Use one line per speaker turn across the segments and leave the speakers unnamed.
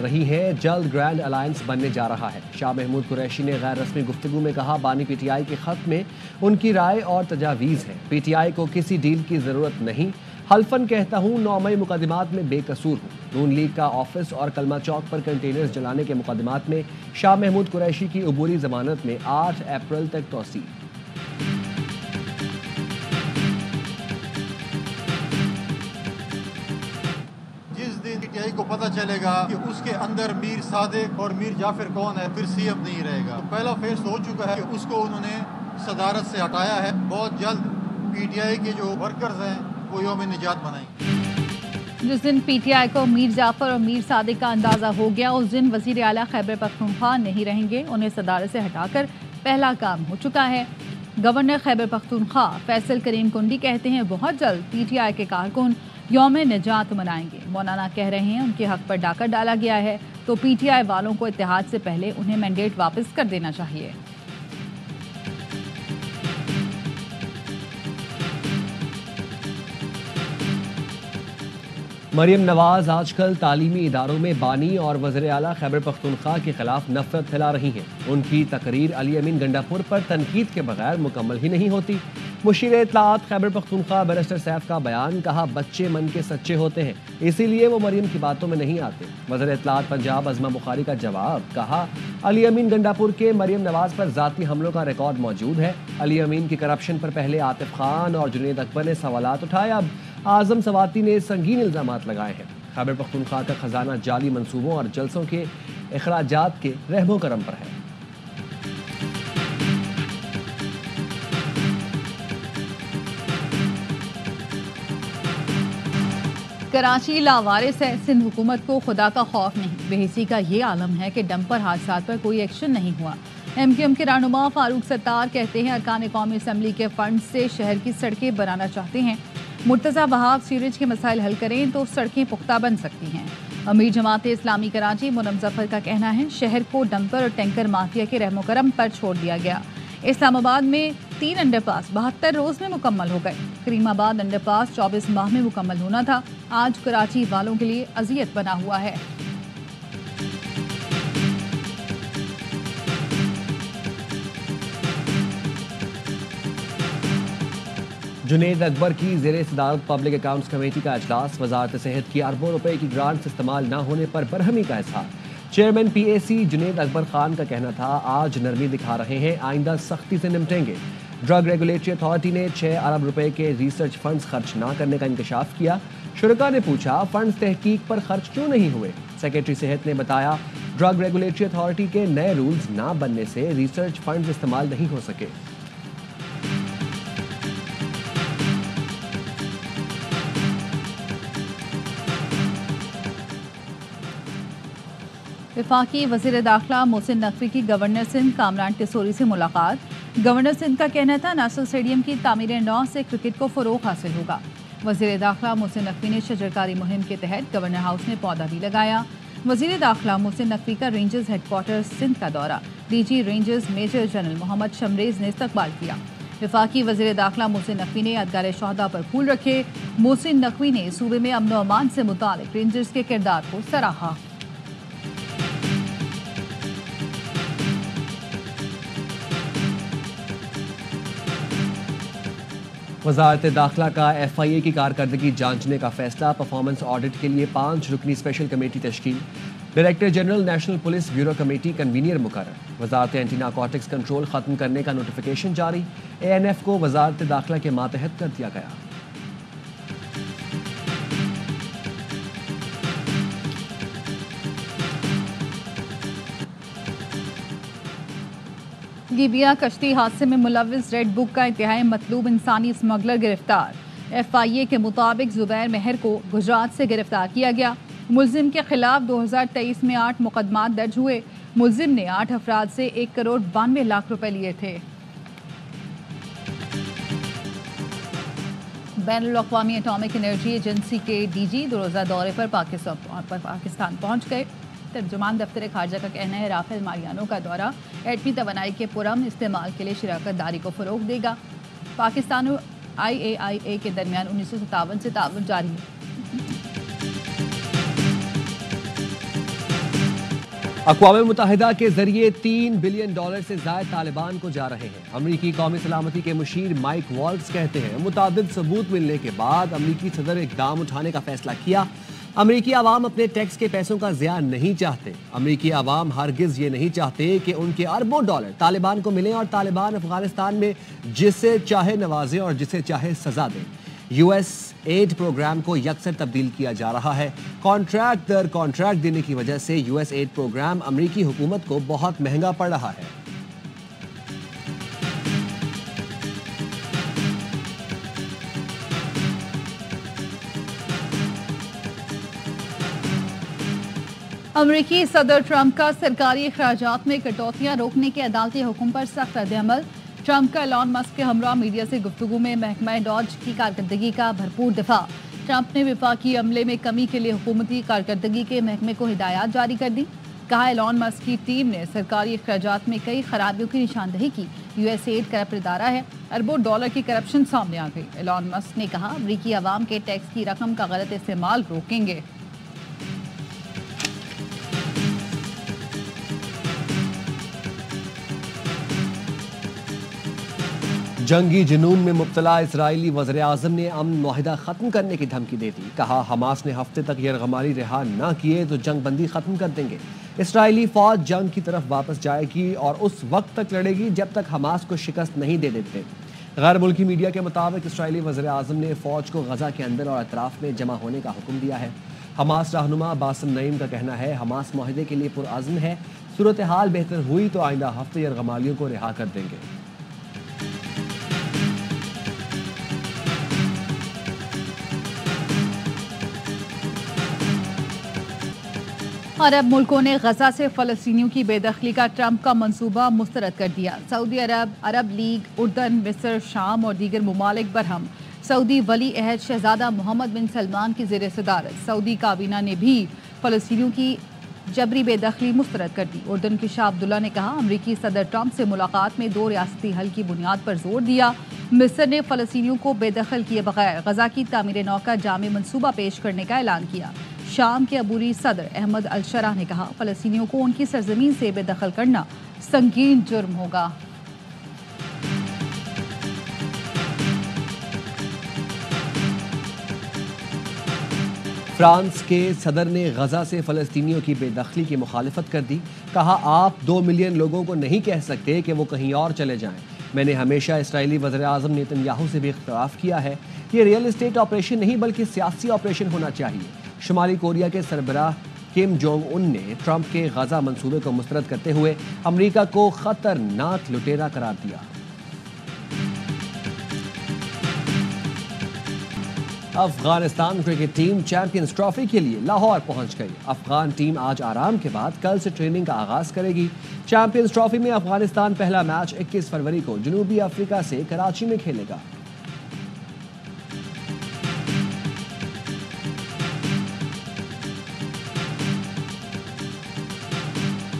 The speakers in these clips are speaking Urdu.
رہی ہیں جلد گرینڈ الائنس بننے جا رہا ہے. شاہ محمود قریشی نے غیر رسمی گفتگو میں کہا بانی پی ٹی آئی کے خط میں ان کی رائے اور تجاویز ہے. پی ٹی آئی کو کسی ڈیل کی ضرورت نہیں. حلفاً کہتا ہوں 9 مئی مقدمات میں بے قصور ہوں. نون لیگ کا آفس اور کلمہ چوک پر کنٹینرز جلانے کے مقدمات میں شاہ محمود قریشی کی عبوری ضمانت میں 8 اپریل تک توسیع.
کو پتہ چلے گا کہ اس کے اندر میر صادق اور میر جعفر کون ہے پھر سی ایم نہیں رہے گا. پہلا فیص ہو چکا ہے کہ اس کو انہوں نے صدارت سے ہٹایا ہے. بہت جلد پی ٹی آئی کے جو ورکرز ہیں وہ یوم نجات منائیں گے.
جس دن پی ٹی آئی کو میر جعفر اور میر صادق کا اندازہ ہو گیا اس دن وزیر اعلیٰ خیبر پختونخوا نہیں رہیں گے. انہیں صدارت سے ہٹا کر پہلا کام ہو چکا ہے. گورنر خیبر پختونخوا فیصل کریم کنڈی کہتے ہیں بہت جلد پی ٹی آئی کے کارکن یوم نجات منائیں گے. مولانا کہہ رہے ہیں ان کے حق پر ڈاکہ ڈالا گیا ہے تو پی ٹی آئی والوں کو اتحاد سے پہلے انہیں مینڈیٹ واپس کر دینا چاہیے.
مریم نواز آج کل تعلیمی اداروں میں بانی اور وزیر اعلیٰ خیبر پختونخوا کے خلاف نفرت پھیلا رہی ہیں. ان کی تقریر علی امین گنڈاپور پر تنقید کے بغیر مکمل ہی نہیں ہوتی. مشیر اطلاعات خیبر پختونخوا بیرسٹر سیف کا بیان کہا بچے من کے سچے ہوتے ہیں اسی لیے وہ مریم کی باتوں میں نہیں آتے. وزیر اطلاعات پنجاب عظمہ بخاری کا جواب کہا علی امین گنڈاپور کے مریم نواز پر ذاتی حملوں کا ریکارڈ موجود ہے. علی امین کی کرپشن پر پہلے عاطف خان اور جنید اکبر نے سوالات اٹھائے. اب اعظم سواتی نے سنگین الزامات لگائے ہیں. خیبر پختونخوا کا خزانہ جعلی منصوبوں اور جلسوں کے اخراجات کے رحم و کرم پر ہے.
کراچی لاوارث ہے. سندھ حکومت کو خدا کا خوف نہیں. بے حسی کا یہ عالم ہے کہ ڈمپر حادثات پر کوئی ایکشن نہیں ہوا. ایم کیو ایم کے رہنما فاروق ستار کہتے ہیں ارکان قومی اسمبلی کے فنڈ سے شہر کی سڑکیں بنانا چاہتے ہیں. مرتضی وہاب سیوریج کے مسائل حل کریں تو سڑکیں پختہ بن سکتی ہیں. امیر جماعت اسلامی کراچی منم ظفر کا کہنا ہے شہر کو ڈمپر اور ٹینکر مافیا کے رحم و کرم پر چھوڑ دیا گیا. اسلام آباد میں 3 انڈر پاس 72 روز میں مکمل ہو گئے. کریم آباد انڈر پاس 24 ماہ میں مکمل ہونا تھا. آج کراچی والوں کے لیے اذیت بنا ہوا ہے.
جنید اکبر کی زیر صدارت پبلک اکاؤنٹس کمیٹی کا اجلاس. وزارت صحت کی اربوں روپے کی گرانٹس استعمال نہ ہونے پر برہمی کا اظہار. چیئرمین پی اے سی جنید اکبر خان کا کہنا تھا آج نرمی دکھا رہے ہیں آئندہ سختی سے نمٹیں گے. ڈرگ ریگولیٹری اتھارٹی نے 6 ارب روپے کے ریسرچ فنڈز خرچ نہ کرنے کا انکشاف کیا. شرکاء نے پوچھا فنڈز تحقیق پر خرچ کیوں نہیں ہوئے. سیکرٹری صحت نے بتایا ڈرگ ریگولیٹری اتھارٹی کے نئے رولز نہ بننے سے ریسرچ فنڈز استعمال نہیں ہو سکے.
وفاقی وزیر داخلہ محسن نقوی کی گورنر سندھ کامران ٹیسوری سے ملاقات. گورنر سندھ کا کہنا تھا نیشنل اسٹیڈیم کی تعمیر نو سے کرکٹ کو فروغ حاصل ہوگا. وزیر داخلہ محسن نقوی نے شجرکاری مہم کے تحت گورنر ہاؤس میں پودا بھی لگایا. وزیر داخلہ محسن نقوی کا رینجرز ہیڈ کوارٹر سندھ کا دورہ. D G Rangers major general Muhammad Shamrez نے استقبال کیا. وفاقی وزیر داخلہ محسن نقوی نے یادگار شہداء پر پھول رکھے. محسن نقوی نے صوبے میں امن و امان سے متعلق رینجرز کے کردار کو سراہا.
وزارت داخلہ کا ایف آئی اے کی کارکردگی جانچنے کا فیصلہ. پرفارمنس آڈٹ کے لیے 5 رکنی اسپیشل کمیٹی تشکیل. Director general national police bureau committee convener مقرر. وزارت اینٹی نارکوٹکس کنٹرول ختم کرنے کا نوٹیفیکیشن جاری. اے این ایف کو وزارت داخلہ کے ماتحت کر دیا گیا.
لیبیا کشتی حادثے میں ملوث ریڈ بک کا انتہائی مطلوب انسانی اسمگلر گرفتار. ایف آئی اے کے مطابق زبیر مہر کو گجرات سے گرفتار کیا گیا. ملزم کے خلاف 2023 میں 8 مقدمات درج ہوئے. ملزم نے 8 افراد سے 1 کروڑ 92 لاکھ روپے لیے تھے. بین الاقوامی اٹامک انرجی ایجنسی کے ڈی جی 2 روزہ دورے پر پاکستان پہنچ گئے. ترجمان دفتر خارجہ کا کہنا ہے رافیل ماریانو کا دورہ ایٹمی توانائی کے پرامن استعمال کے لیے شراکت داری کو فروغ دے گا. پاکستان اور IAIA کے درمیان 1957 سے تعاون جاری ہے.
اقوام متحدہ کے ذریعے $3 بلین سے زائد طالبان کو جا رہے ہیں۔ امریکی قومی سلامتی کے مشیر مائک والٹز کہتے ہیں متعدد ثبوت ملنے کے بعد امریکی صدر اقدام اٹھانے کا فیصلہ کیا۔ امریکی عوام اپنے ٹیکس کے پیسوں کا ضیاع نہیں چاہتے۔ امریکی عوام ہرگز یہ نہیں چاہتے کہ ان کے اربوں ڈالر طالبان کو ملیں اور طالبان افغانستان میں جسے چاہے نوازیں اور جسے چاہے سزا دیں۔ یو ایس ایڈ پروگرام کو یکسر تبدیل کیا جا رہا ہے۔ کانٹریکٹ در کانٹریکٹ دینے کی وجہ سے یو ایس ایڈ پروگرام امریکی حکومت کو بہت مہنگا پڑ رہا ہے۔
امریکی صدر ٹرمپ کا سرکاری اخراجات میں کٹوتیاں روکنے کے عدالتی حکم پر سخت رد عمل۔ ٹرمپ کا ایلان مسک کے ہمراہ میڈیا سے گفتگو میں محکمہ ڈاج کی کارکردگی کا بھرپور دفاع۔ ٹرمپ نے وفاقی عملے میں کمی کے لیے حکومتی کارکردگی کے محکمے کو ہدایات جاری کر دی۔ کہا ایلان مسک کی ٹیم نے سرکاری اخراجات میں کئی خرابیوں کی نشاندہی کی۔ یو ایس ایڈ کرپٹ ادارہ ہے، اربوں ڈالر کی کرپشن سامنے آ گئی۔ ایلان مسک نے کہا امریکی عوام کے ٹیکس کی رقم کا غلط استعمال روکیں گے۔
جنگی جنون میں مبتلا اسرائیلی وزیراعظم نے امن معاہدہ ختم کرنے کی دھمکی دے دی۔ کہا حماس نے ہفتے تک یرغمالی رہا نہ کیے تو جنگ بندی ختم کر دیں گے۔ اسرائیلی فوج جنگ کی طرف واپس جائے گی اور اس وقت تک لڑے گی جب تک حماس کو شکست نہیں دے دیتے۔ غیر ملکی میڈیا کے مطابق اسرائیلی وزیراعظم نے فوج کو غزہ کے اندر اور اطراف میں جمع ہونے کا حکم دیا ہے۔ حماس رہنما باسم نعیم کا کہنا ہے حماس معاہدے کے لیے پرعزم ہے، صورتحال بہتر ہوئی تو آئندہ ہفتے یرغمالیوں کو رہا کر دیں گے۔
عرب ملکوں نے غزہ سے فلسطینیوں کی بے دخلی کا ٹرمپ کا منصوبہ مسترد کر دیا۔ سعودی عرب، عرب لیگ، اردن، مصر، شام اور دیگر ممالک برہم۔ سعودی ولی عہد شہزادہ محمد بن سلمان کی زیر صدارت سعودی کابینہ نے بھی فلسطینیوں کی جبری بے دخلی مسترد کر دی۔ اردن کے شاہ عبداللہ نے کہا امریکی صدر ٹرمپ سے ملاقات میں 2 ریاستی حل کی بنیاد پر زور دیا۔ مصر نے فلسطینیوں کو بے دخل کیے بغیر غزہ کی تعمیر نو کا جامع منصوبہ پیش کرنے کا اعلان کیا۔ شام کے عبوری صدر احمد الشرح نے کہا فلسطینیوں کو ان کی سرزمین سے بے دخل کرنا سنگین جرم ہوگا۔
فرانس کے صدر نے غزہ سے فلسطینیوں کی بے دخلی کی مخالفت کر دی۔ کہا آپ 2 ملین لوگوں کو نہیں کہہ سکتے کہ وہ کہیں اور چلے جائیں۔ میں نے ہمیشہ اسرائیلی وزیر اعظم نیتن یاہو سے بھی اختلاف کیا ہے۔ یہ ریئل اسٹیٹ آپریشن نہیں بلکہ سیاسی آپریشن ہونا چاہیے۔ شمالی کوریا کے سربراہ کم جونگ ان نے ٹرمپ کے غزہ منصوبے کو مسترد کرتے ہوئے امریکہ کو خطرناک لٹیرا قرار دیا۔ Afghanistan cricket team champions trophy کے لیے لاہور پہنچ گئی۔ افغان ٹیم آج آرام کے بعد کل سے ٹریننگ کا آغاز کرے گی۔ چیمپئنز ٹرافی میں افغانستان پہلا میچ 21 فروری کو جنوبی افریقہ سے کراچی میں کھیلے گا۔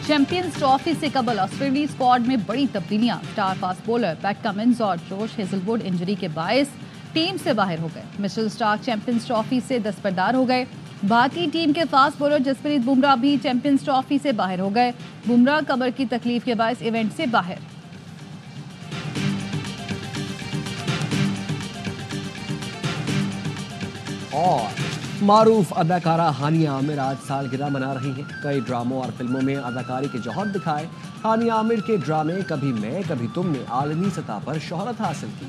چیمپئنز ٹرافی سے قبل آسٹریلوی اسکواڈ میں بڑی تبدیلیاں۔ اسٹار فاسٹ بولر پیٹ کمنز اور جوش ہیزل ووڈ انجری کے باعث ٹیم سے باہر ہو گئے۔ مچل اسٹارک چیمپئنز ٹرافی سے دستبردار ہو گئے۔ بھارتی ٹیم کے فاسٹ بولر جسپریت بمراہ بھی چیمپئنز ٹرافی سے باہر ہو گئے۔ بمراہ کمر کی تکلیف کے باعث ایونٹ سے باہر۔
اور معروف اداکارہ ہانیہ عامر آج سالگرہ منا رہی ہیں۔ کئی ڈراموں اور فلموں میں اداکاری کے جوہر دکھائے۔ ہانیہ عامر کے ڈرامے کبھی میں کبھی تم نے عالمی سطح پر شہرت حاصل کی۔